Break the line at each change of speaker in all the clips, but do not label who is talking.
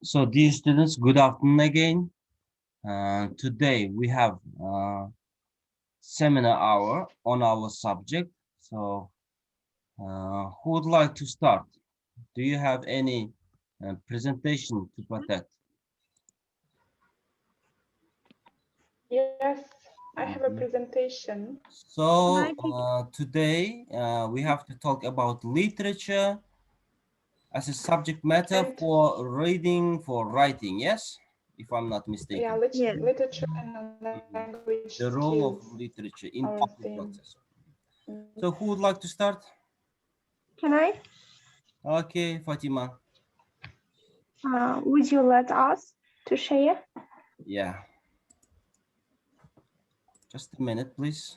So, dear students, good afternoon again. Today we have seminar hour on our subject. So, who would like to start? Do you have any presentation to protect?
Yes, I have a
Mhm.
presentation.
So, today we have to talk about literature as a subject matter
And
for reading, for writing. Yes, if I'm not
yeah,
mistaken.
literature and
Mhm.
language
The
skills,
role of literature
our
in
theme.
teaching process. So, who would like to start?
Can I?
Okay, Fatima.
Would you let us to share?
Yeah, just a minute, please.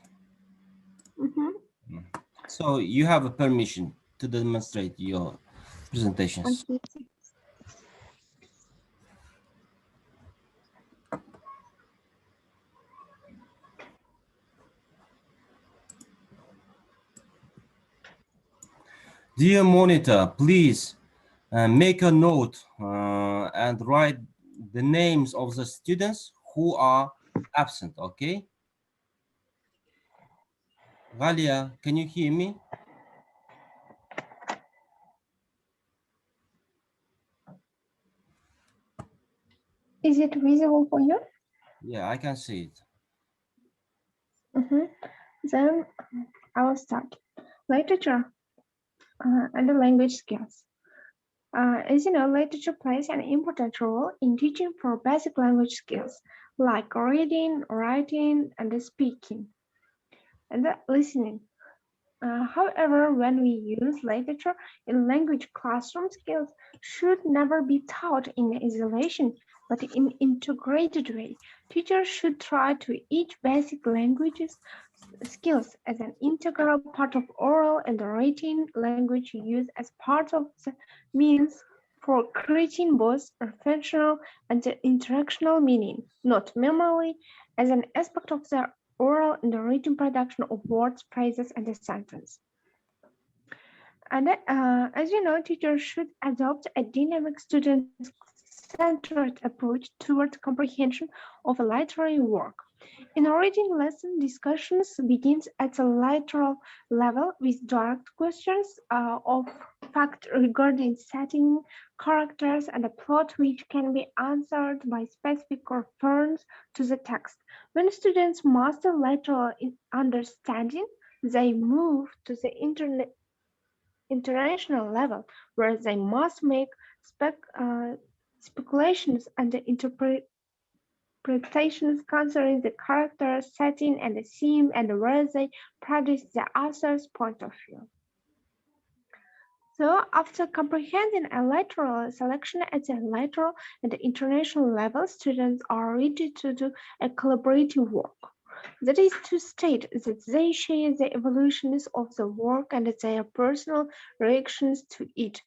Mm-hmm.
Mm. So you have a permission to demonstrate your presentations.
Okay.
Dear monitor, please make a note and write the names of the students who are absent, okay? Galia, can you hear me?
Is it visible for you?
Yeah, I can see it.
Mm-hmm. Then I will start. Literature and the language skills. As you know, literature plays an important role in teaching for basic language skills like reading, writing, and the speaking and the listening. However, when we use literature in language, classroom skills should never be taught in isolation, but in integrated way. Teachers should try to teach basic languages skills as an integral part of oral and written language use as part of the means for creating both functional and interactional meaning, not merely as an aspect of the oral and written production of words, phrases, and a sentence. And as you know, teachers should adopt a dynamic student-centered approach towards comprehension of a literary work. In reading lesson, discussions begins at a literal level with direct questions of fact regarding setting, characters, and a plot which can be answered by specific reference to the text. When students master literal understanding, they move to the international level, where they must make speculations and interpretations concerning the character, setting, and the theme, and where they produce the author's point of view. So, after comprehending a literal selection at the literal and the international level, students are ready to do a collaborative work. That is to state that they share the evolutions of the work and their personal reactions to its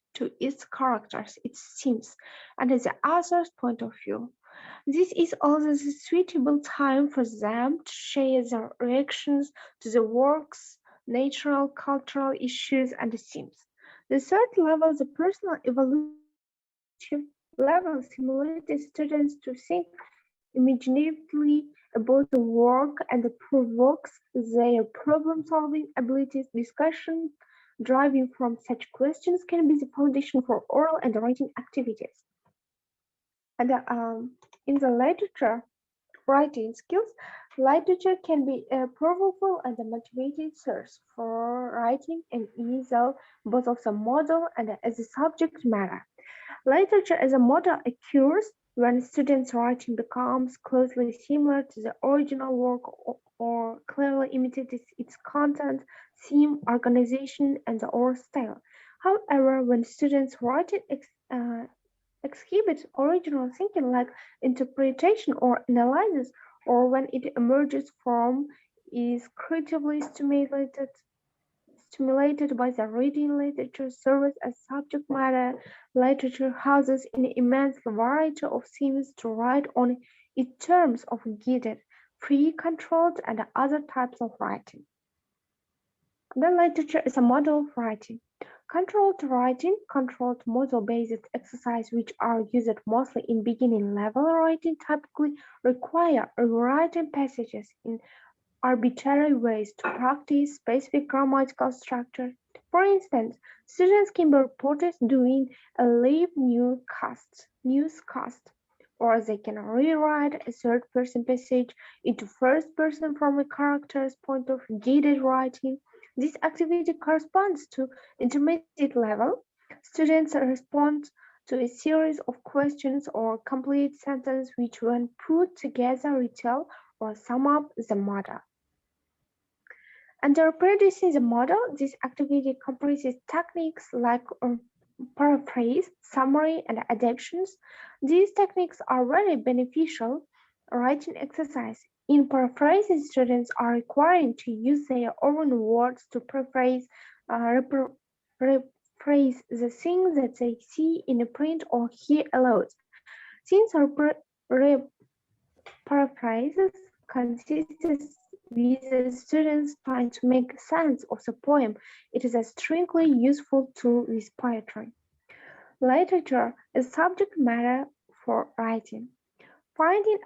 characters, its themes, and the author's point of view. This is also the suitable time for them to share their reactions to the work's natural, cultural issues and themes. The third level, the personal evolution level, stimulates students to think imaginatively about the work and provokes their problem-solving abilities. Discussion driving from such questions can be the foundation for oral and writing activities. And in the literature writing skills, literature can be a powerful and a motivated source for writing and easel both of the model and as a subject matter. Literature as a model occurs when students' writing becomes closely similar to the original work or clearly imitates its content, theme, organization, and or style. However, when students' writing exhibits original thinking like interpretation or analysis, or when it emerges from is creatively stimulated by the reading literature serves as subject matter. Literature houses an immense variety of themes to write on in terms of guided, free, controlled, and other types of writing. The literature is a model of writing. Controlled writing, controlled model-based exercise, which are used mostly in beginning level writing, typically require rewriting passages in arbitrary ways to practice specific grammatical structure. For instance, students can be reported doing a live newscast, or they can rewrite a third-person passage into first person from a character's point of guided writing. This activity corresponds to intermediate level. Students respond to a series of questions or complete sentences which, when put together, retell or sum up the model. Under producing the model, this activity comprises techniques like paraphrase, summary, and adaptations. These techniques are very beneficial writing exercise. In paraphrasing, students are required to use their own words to paraphrase, rephrase the things that they see in a print or hear aloud. Since our paraphrases consists with the students trying to make sense of the poem, it is extremely useful tool with poetry. Literature is subject matter for writing. Finding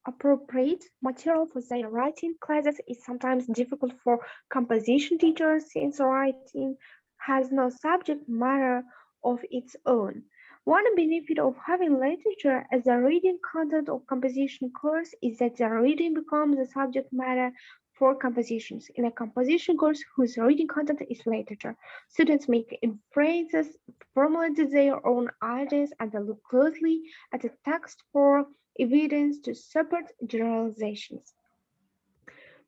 appropriate material for their writing classes is sometimes difficult for composition teachers since writing has no subject matter of its own. One benefit of having literature as a reading content of composition course is that the reading becomes the subject matter for compositions. In a composition course whose reading content is literature, students make inferences, formulate their own ideas, and look closely at the text for evidence to support generalizations.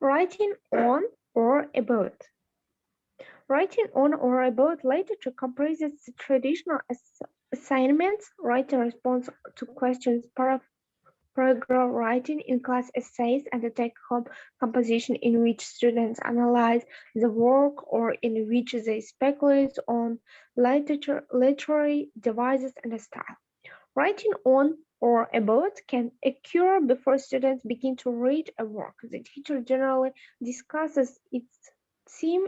Writing on or about. Writing on or about literature comprises the traditional assignments, writing response to questions, paragraph writing in class essays, and the take-home composition in which students analyze the work or in which they speculate on literary devices and style. Writing on or about can occur before students begin to read a work. The teacher generally discusses its theme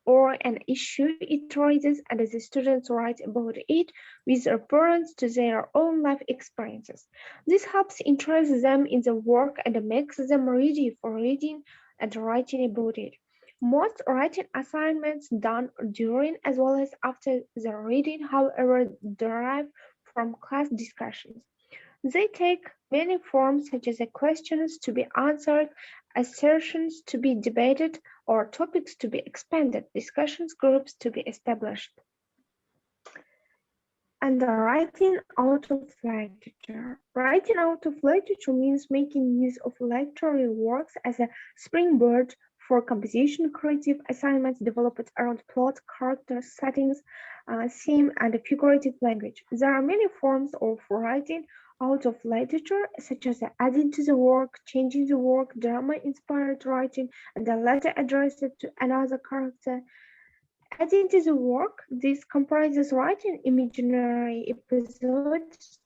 or an issue it raises, and the students write about it with reference to their own life experiences. This helps interest them in the work and makes them ready for reading and writing about it. Most writing assignments done during as well as after the reading, however, derive from class discussions. They take many forms such as questions to be answered, assertions to be debated, or topics to be expanded, discussions groups to be established. And the writing out of literature. Writing out of literature means making use of literary works as a springboard for composition. Creative assignments developed around plot, characters, settings, theme, and figurative language. There are many forms of writing out of literature, such as adding to the work, changing the work, drama-inspired writing, and a letter addressed to another character. Adding to the work, this comprises writing imaginary episodes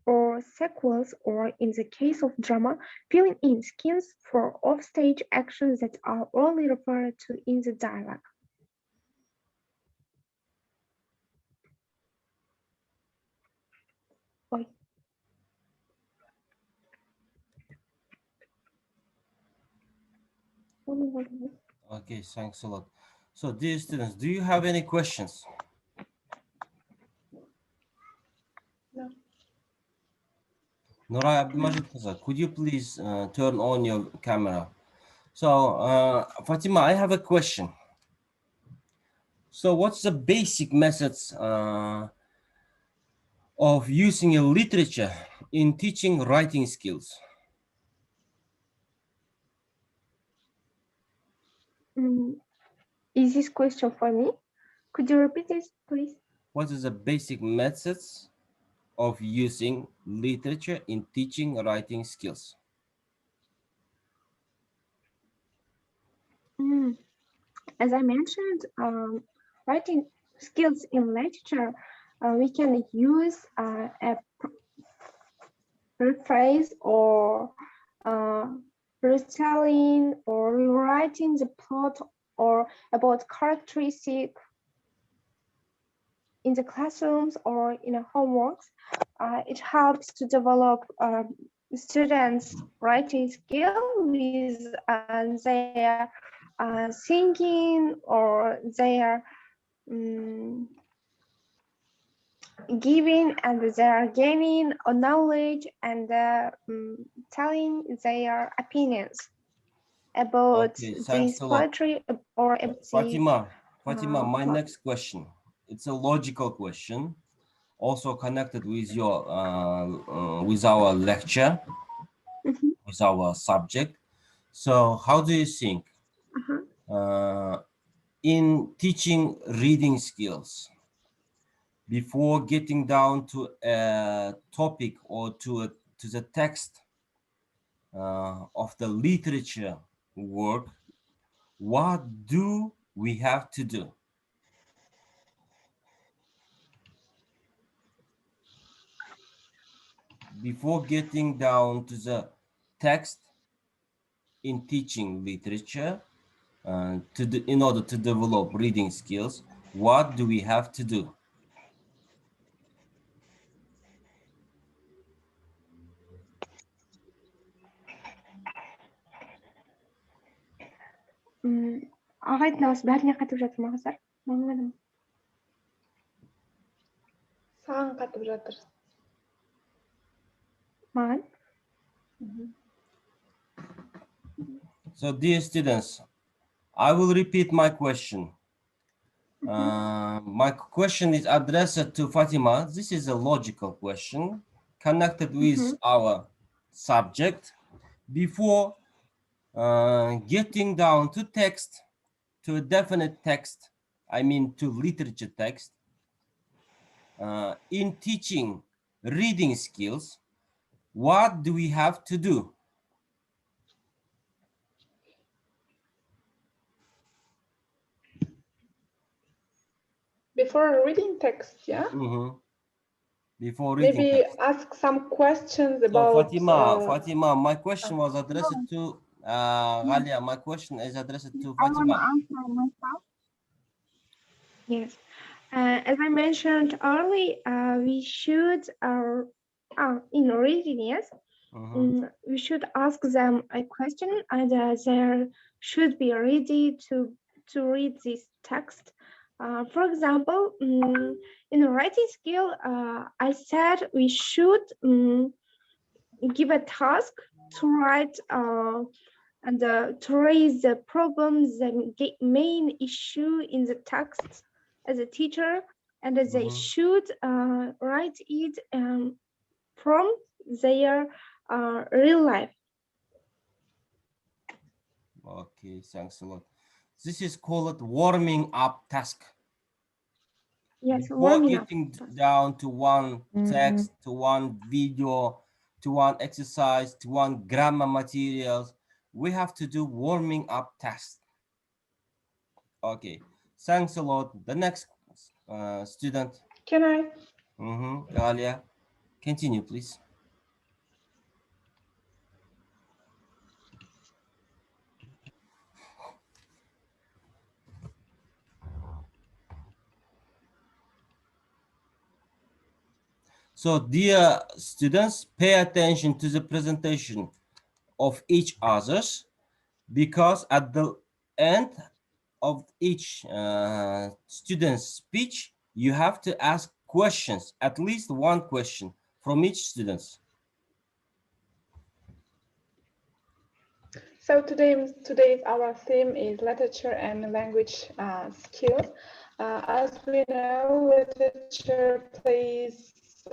or sequels, or in the case of drama, filling in scenes for offstage actions that are only referred to in the dialogue.
Okay, thanks a lot. So, dear students, do you have any questions?
No.
Nuray Abdulmajid Kızı, could you please turn on your camera? So, Fatima, I have a question. So, what's the basic methods of using a literature in teaching writing skills?
Is this question for me? Could you repeat this, please?
What is the basic methods of using literature in teaching writing skills?
As I mentioned, writing skills in literature, we can use a rephrase or retelling or rewriting the plot or about characteristic in the classrooms or in a homeworks. It helps to develop students' writing skill with their thinking or their giving, and they are gaining knowledge and telling their opinions about
Okay,
this
thanks a lot.
poetry or about the
Fatima, my
plot.
next question. It's a logical question, also connected with your with our lecture,
Mhm,
with our subject. So, how do you think
uh-huh.
in teaching reading skills, before getting down to a topic or to the text of the literature work, what do we have to do? Before getting down to the text in teaching literature, in order to develop reading skills, what do we have to do?
Ағайдың дауысы бәріне қатып жатыр ма қыздар? Маңғаным.
Саған қатып жатыр.
Маған?
So, dear students, I will repeat my question. My question is addressed to Fatima. This is a logical question connected with our subject. Before getting down to text, to a definite text, I mean to literature text, in teaching reading skills, what do we have to do?
Before reading text, yeah?
Before reading
Maybe
text.
ask some questions
So
about...
Fatima, my question was addressed to Ghalia. My question is addressed to Fatima.
I want to answer myself. Yes. As I mentioned earlier, we should, in reading, yes, we should ask them a question, and they should be ready to read this text. For example, in a writing skill, I said we should give a task to write and to raise the problems, the main issue in the text as a teacher, and they should write it from their real life.
Okay, thanks a lot. This is called warming up task.
Yes,
Before
warming up.
getting down to one text, to one video, to one exercise, to one grammar materials, we have to do warming up task. Okay, thanks a lot. The next student.
Can I?
Galia, continue, please. So, dear students, pay attention to the presentation of each others, because at the end of each student's speech, you have to ask questions, at least one question from each student.
So today our theme is literature and language skills. As we know, literature plays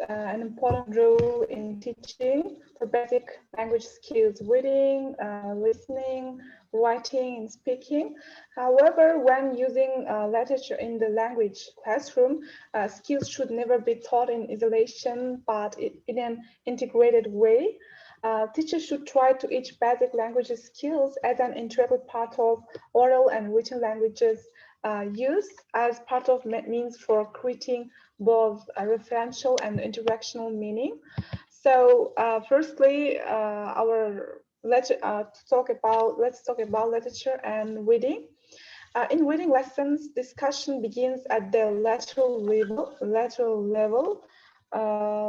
an important role in teaching for basic language skills: reading, listening, writing, and speaking. However, when using literature in the language classroom, skills should never be taught in isolation, but in an integrated way. Teachers should try to teach basic language skills as an integral part of oral and written languages use, as part of means for creating both referential and interactional meaning. So, firstly, let's talk about literature and reading. In reading lessons, discussion begins at the lateral level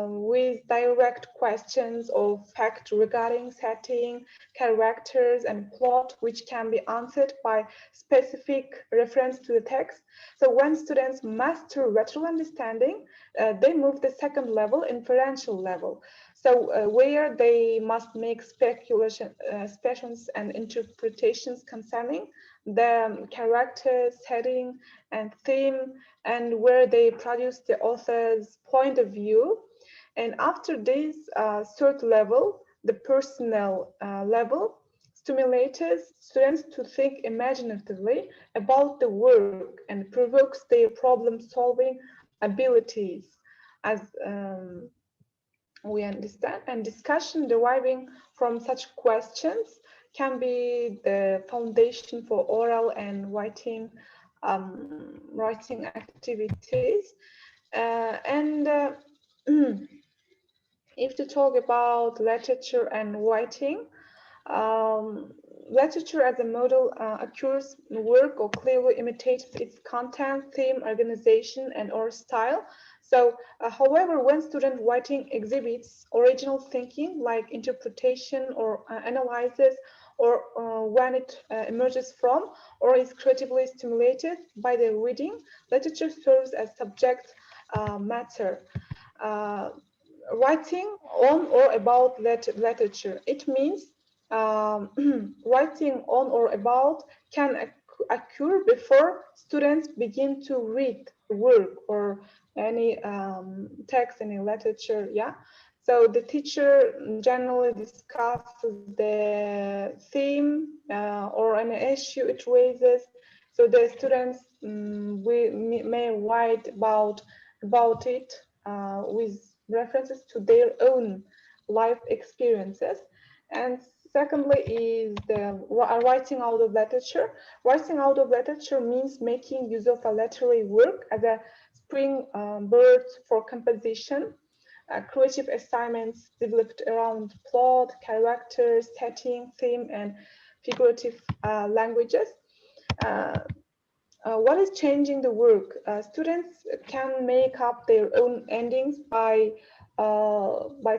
with direct questions of fact regarding setting, characters, and plot, which can be answered by specific reference to the text. So when students master lateral understanding, they move the second level, inferential level. So where they must make speculations and interpretations concerning the character, setting, and theme, and where they produce the author's point of view. And after this third level, the personal level, stimulates students to think imaginatively about the work and provokes their problem-solving abilities, as we understand. And discussion deriving from such questions can be the foundation for oral and writing activities. And if to talk about literature and writing, literature as a model occurs in work or clearly imitates its content, theme, organization, and or style. So, however, when student writing exhibits original thinking like interpretation or analysis, or when it emerges from or is creatively stimulated by the reading, literature serves as subject matter. Uh, Writing on or about literature. It means writing on or about can occur before students begin to read work or any text, any literature. Yeah. So the teacher generally discusses the theme or an issue it raises. So the students may write about it with references to their own life experiences. And secondly is the writing out of literature. Writing out of literature means making use of a literary work as a springboard for composition. Creative assignments developed around plot, characters, setting, theme, and figurative languages. What is changing the work? Students can make up their own endings by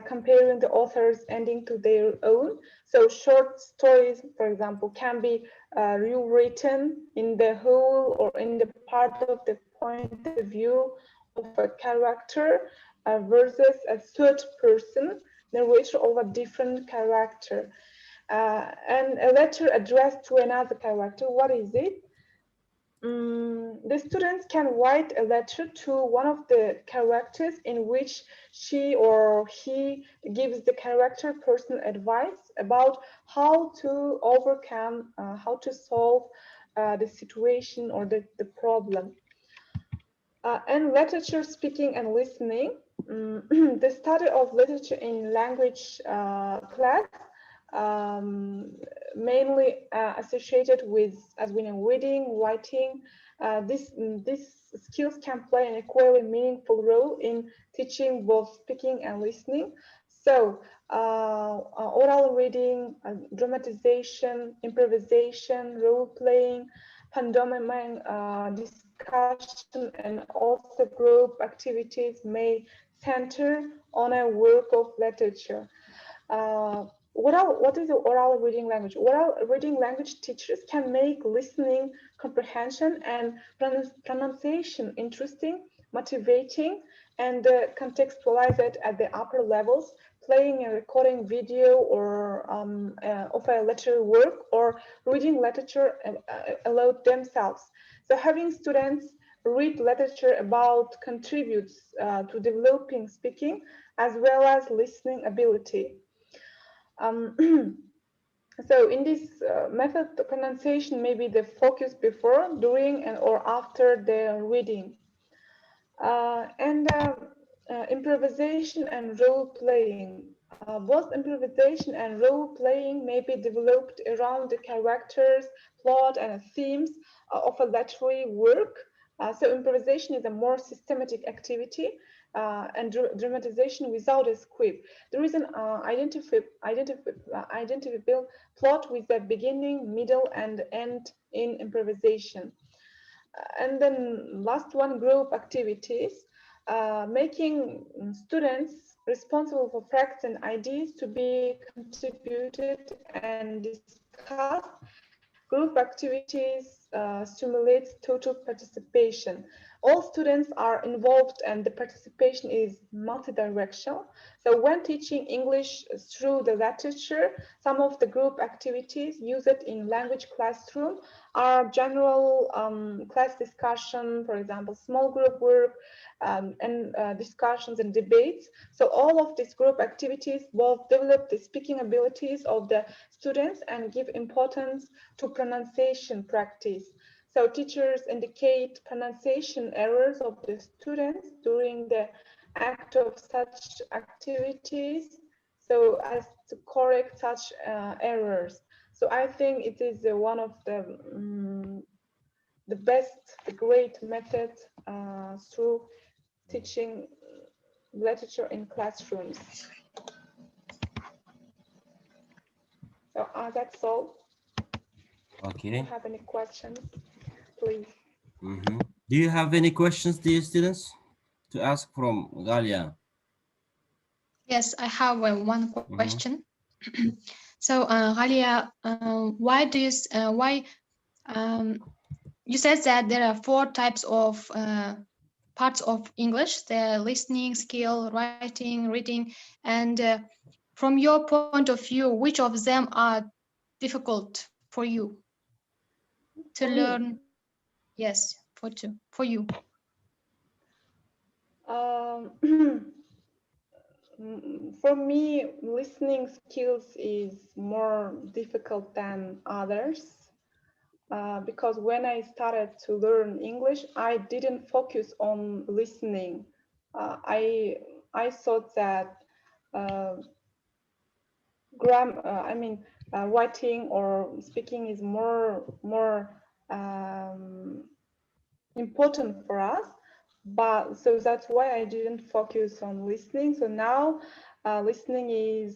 comparing the author's ending to their own. So short stories, for example, can be rewritten in the whole or in the part of the point of view of a character versus a third person narrator of a different character. And a letter addressed to another character, what is it? The students can write a letter to one of the characters in which she or he gives the character personal advice about how to overcome, how to solve the situation or the problem. And literature speaking and listening, the study of literature in language class, mainly associated with, as we know, reading, writing. These skills can play an equally meaningful role in teaching both speaking and listening. So, oral reading, dramatization, improvisation, role playing, pantomime discussion, and also group activities may center on a work of literature. What is the oral reading language? Oral reading language teachers can make listening, comprehension, and pronunciation interesting, motivating, and contextualize it at the upper levels, playing a recording video or of a literary work or reading literature aloud themselves. So having students read literature about contributes to developing speaking as well as listening ability. So in this method, the pronunciation may be the focus before, during, and or after the reading. Improvisation and role playing. Both improvisation and role playing may be developed around the characters, plot, and themes of a literary work. So improvisation is a more systematic activity and dramatization without a script. There is an identifiable plot with a beginning, middle, and end in improvisation. And then last one, group activities, making students responsible for facts and ideas to be contributed and discussed. Group activities stimulates total participation. All students are involved and the participation is multidirectional. So when teaching English through the literature, some of the group activities used in language classroom are general class discussion, for example, small group work, and discussions and debates. So all of these group activities both develop the speaking abilities of the students and give importance to pronunciation practice. So teachers indicate pronunciation errors of the students during the act of such activities, so as to correct such errors. So I think it is one of the best, the great method through teaching literature in classrooms. So that's all.
Okay.
Do you have any questions, please?
Do you have any questions, dear students, to ask from Galia?
Yes, I have one question. So, Ghalia, why do you you said that there are 4 types of parts of English: the listening skill, writing, reading, and from your point of view, which of them are difficult for you to learn? Yes, for you.
For me, listening skills is more difficult than others because when I started to learn English, I didn't focus on listening. I thought that writing or speaking is more important for us. But so that's why I didn't focus on listening. So now listening is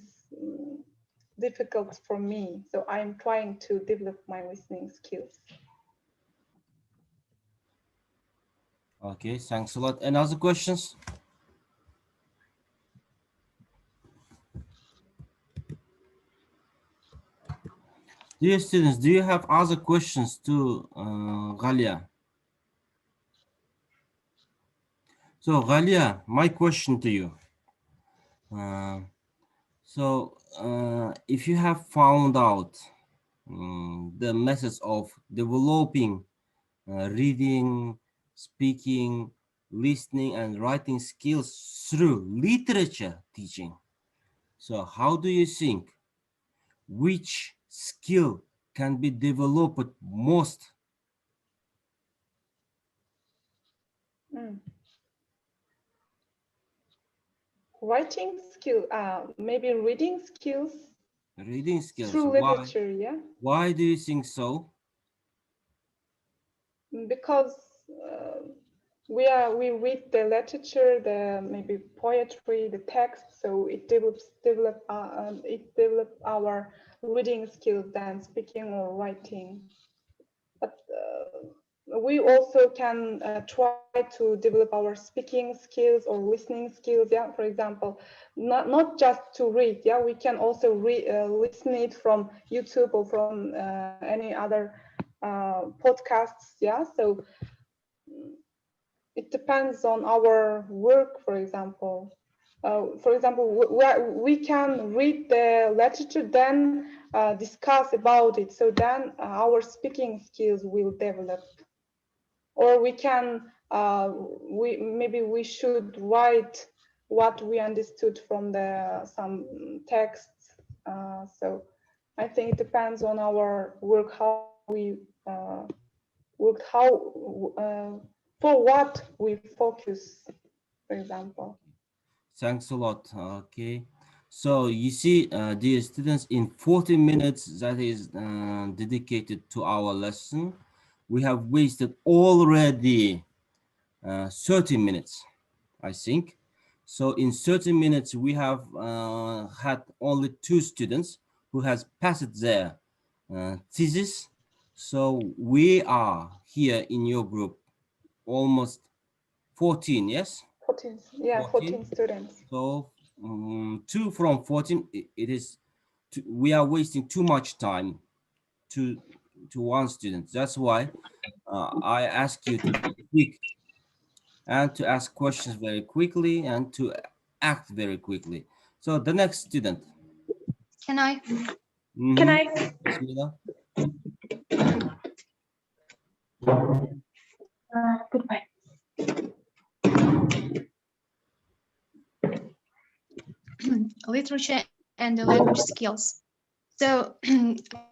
difficult for me. So I'm trying to develop my listening skills.
Okay, thanks a lot. Any other questions? Dear students, do you have other questions to Galia? So Galia, my question to you. If you have found out the methods of developing reading, speaking, listening, and writing skills through literature teaching, so how do you think which skill can be developed most?
Writing skill, maybe reading skills.
Reading skills.
Through literature, yeah.
Why do you think so?
Because we read the literature, the maybe poetry, the text, so it develop our reading skills than speaking or writing. But we also can try to develop our speaking skills or listening skills. Yeah, for example, not just to read. Yeah, we can also listen it from YouTube or from any other podcasts. Yeah, so it depends on our work. For example, we can read the literature, then discuss about it. So then our speaking skills will develop. Or we can we should write what we understood from some texts. So I think it depends on our work, how we work, for what we focus, for example.
Thanks a lot. Okay, so you see, dear students, in 40 minutes that is dedicated to our lesson, we have wasted already 30 minutes, I think. So in 30 minutes, we have had only 2 students who has passed their thesis. So we are here in your group almost 14, yes?
14, yeah, 14 students.
So 2 from 14, it is, we are wasting too much time to one student. That's why I ask you to be quick and to ask questions very quickly and to act very quickly. So the next student.
Can I?
Can
Mhm.
I?
Bismillah.
Goodbye.
Literature and the language skills. So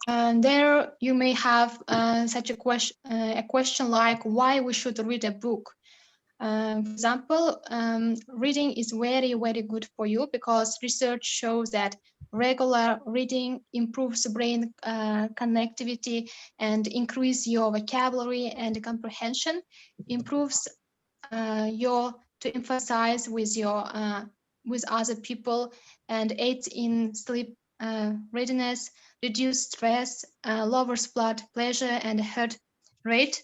there you may have such a question like why we should read a book. For example, reading is very, very good for you because research shows that regular reading improves brain connectivity and increase your vocabulary and comprehension, improves your to emphasize with other people and aids in sleep readiness, reduce stress, lowers blood pressure and heart rate,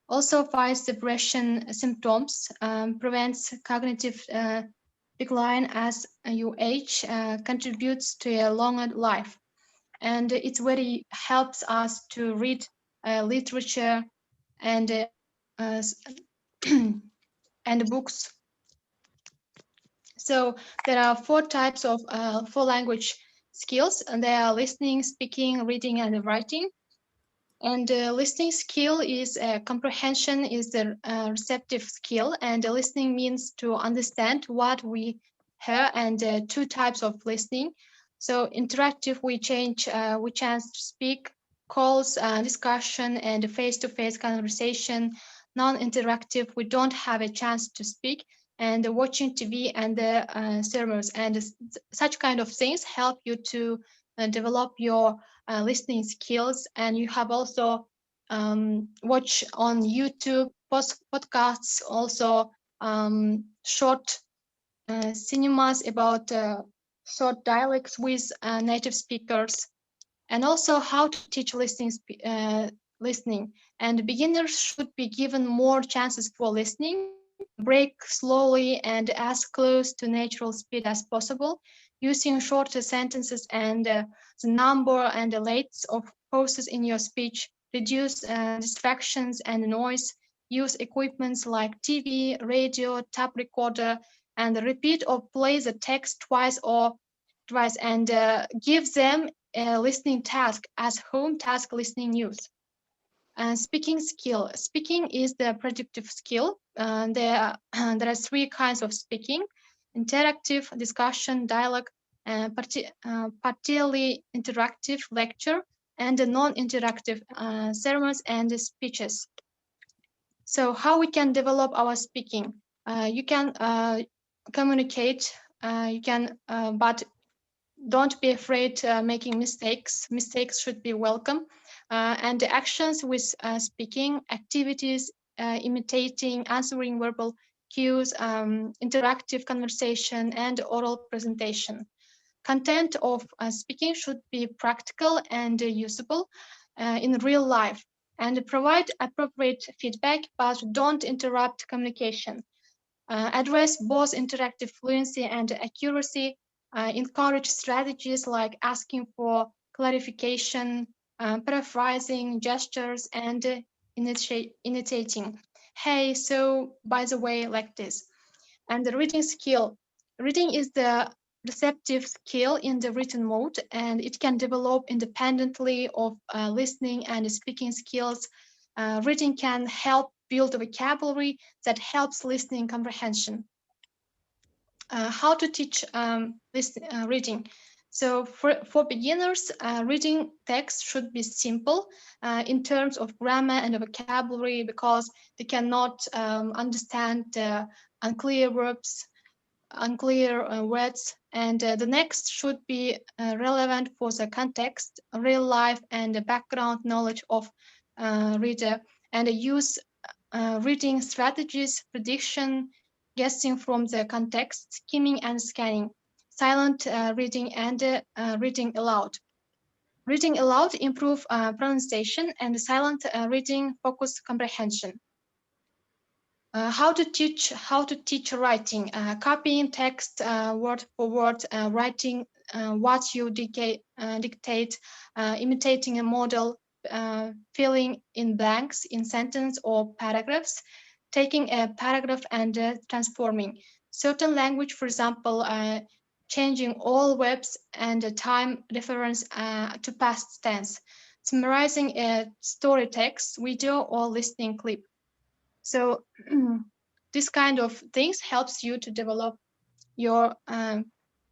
also fights depression symptoms, prevents cognitive decline as you age, contributes to a longer life. And it very helps us to read literature and and books. So there are 4 types of 4 language skills, and they are listening, speaking, reading, and writing. And listening skill is comprehension is the receptive skill, and listening means to understand what we hear. And 2 types of listening. So interactive, we chance to speak, calls, discussion, and face-to-face conversation. Non-interactive, we don't have a chance to speak, and watching TV and sermons and such kind of things help you to develop your listening skills. And you have also watch on YouTube podcasts, also short cinemas about short dialects with native speakers, and also how to teach listening. And beginners should be given more chances for listening, break slowly and as close to natural speed as possible, using shorter sentences and the number and the lengths of pauses in your speech, reduce distractions and noise, use equipments like TV, radio, tape recorder, and repeat or play the text twice and give them a listening task as home task listening news. Speaking skill. Speaking is the predictive skill. There are 3 kinds of speaking: interactive, discussion, dialogue, partially interactive, lecture, and non-interactive, sermons and speeches. So how we can develop our speaking? You can communicate, you can, but don't be afraid making mistakes. Mistakes should be welcome. And the actions with speaking, activities, imitating, answering verbal cues, interactive conversation, and oral presentation. Content of speaking should be practical and usable in real life, and provide appropriate feedback, but don't interrupt communication. Address both interactive fluency and accuracy, encourage strategies like asking for clarification, paraphrasing gestures, and initiating. Hey, so by the way, like this. And the reading skill. Reading is the receptive skill in the written mode, and it can develop independently of listening and speaking skills. Reading can help build a vocabulary that helps listening comprehension. How to teach reading. So for beginners, reading text should be simple in terms of grammar and vocabulary, because they cannot understand unclear verbs, unclear words. And the next should be relevant for the context, real life, and the background knowledge of reader, and use reading strategies, prediction, guessing from the context, skimming and scanning, silent reading and reading aloud. Reading aloud improve pronunciation and silent reading focus comprehension. How to teach writing, copying text word for word, writing what you dictate, imitating a model, filling in blanks in sentence or paragraphs, taking a paragraph and transforming certain language, for example, changing all verbs and time reference to past tense, summarizing a story text, video, or listening clip. So this kind of things helps you to develop your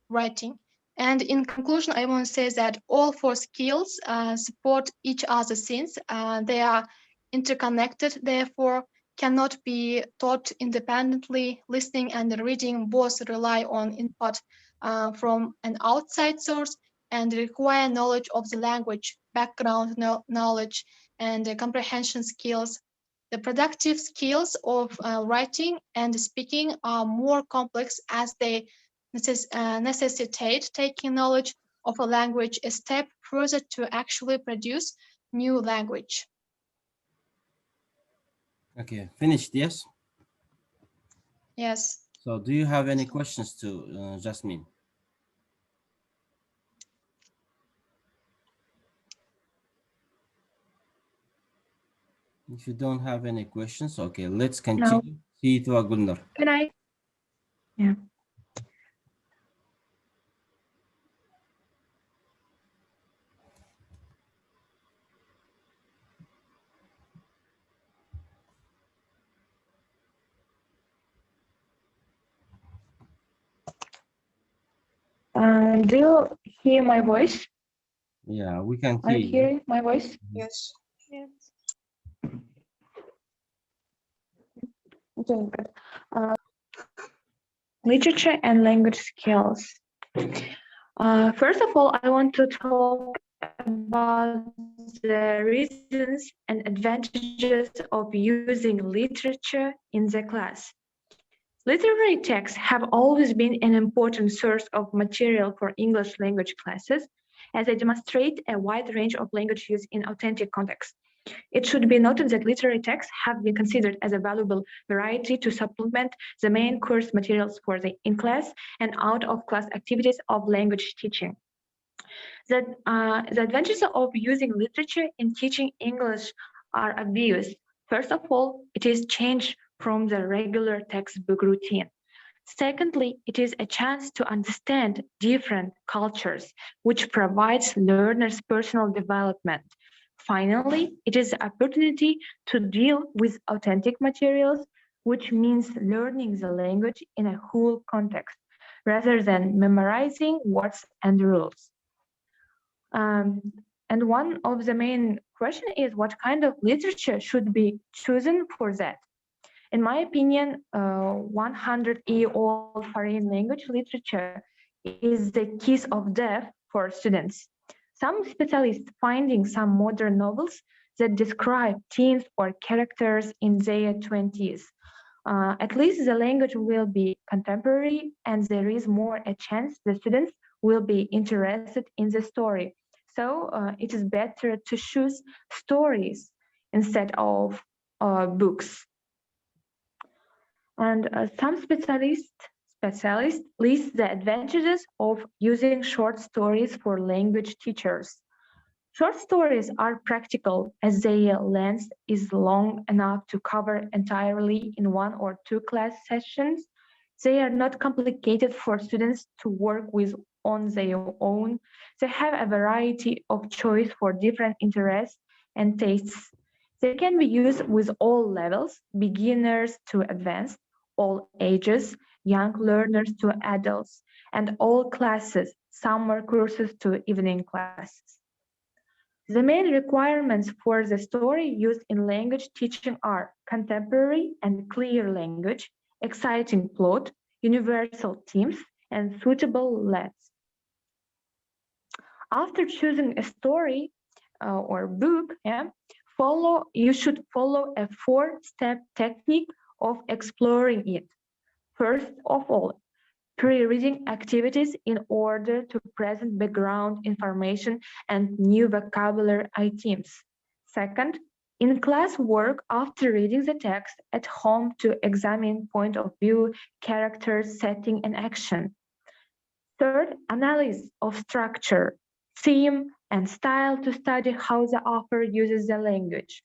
writing. And in conclusion, I want to say that all four skills support each other since they are interconnected, therefore cannot be taught independently. Listening and reading both rely on input from an outside source and require knowledge of the language, background knowledge, and comprehension skills. The productive skills of writing and speaking are more complex as they necessitate taking knowledge of a language a step further to actually produce new language.
Okay, finished, yes?
Yes.
So do you have any questions to Jasmine? If you don't have any questions, okay, let's continue. See you to Gulnar.
Can I? Yeah. Do you hear my voice?
Yeah, we can
Are
hear
you
you.
hearing my voice?
Yes.
Yes. Doing good. Literature and language skills. First of all, I want to talk about the reasons and advantages of using literature in the class. Literary texts have always been an important source of material for English language classes, as they demonstrate a wide range of language use in authentic contexts. It should be noted that literary texts have been considered as a valuable variety to supplement the main course materials for the in-class and out-of-class activities of language teaching. The advantages of using literature in teaching English are obvious. First of all, it is change from the regular textbook routine. Secondly, it is a chance to understand different cultures, which provides learners personal development. Finally, it is an opportunity to deal with authentic materials, which means learning the language in a whole context, rather than memorizing words and rules. And one of the main question is what kind of literature should be chosen for that? In my opinion, 100-year-old foreign language literature is the kiss of death for students. Some specialists finding some modern novels that describe teens or characters in their 20s. At least the language will be contemporary and there is more a chance the students will be interested in the story. So it is better to choose stories instead of books. And some specialists list the advantages of using short stories for language teachers. Short stories are practical as their length is long enough to cover entirely in 1 or 2 class sessions. They are not complicated for students to work with on their own. They have a variety of choice for different interests and tastes. They can be used with all levels, beginners to advanced, all ages, young learners to adults, and all classes, summer courses to evening classes. The main requirements for the story used in language teaching are contemporary and clear language, exciting plot, universal themes, and suitable length. After choosing a story or book, you should follow a 4-step technique of exploring it. First of all, pre-reading activities in order to present background information and new vocabulary items. Second, in-class work after reading the text at home to examine point of view, characters, setting, and action. Third, analysis of structure, theme, and style to study how the author uses the language.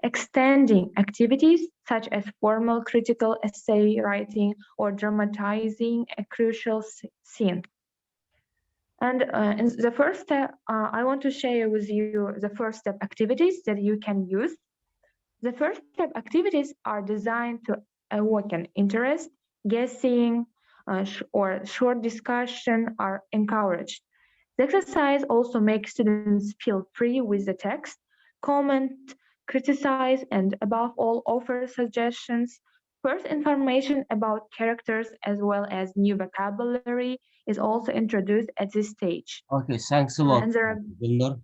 Extending activities such as formal critical essay writing or dramatizing a crucial scene. And in the first step, I want to share with you the first step activities that you can use. The first step activities are designed to awaken interest, guessing, or short discussion are encouraged. The exercise also makes students feel free with the text, comment, criticize, and above all, offer suggestions. First information about characters as well as new vocabulary is also introduced at this stage.
Okay, thanks a lot,
And there are,
Gulnur.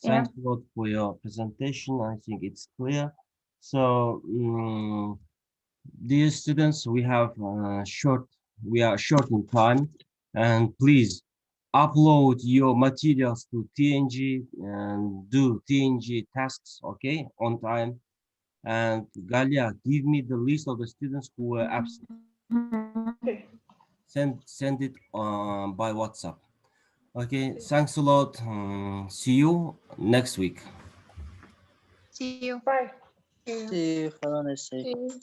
yeah.
Thanks a lot for your presentation. I think it's clear. So, dear students, we are short in time, and please upload your materials to TNG and do TNG tasks, okay, on time. And Galia, give me the list of the students who were absent.
Okay.
Send it by WhatsApp. Okay, thanks a lot. See you next week.
See you.
Bye.
See you. Have a nice day.
See you.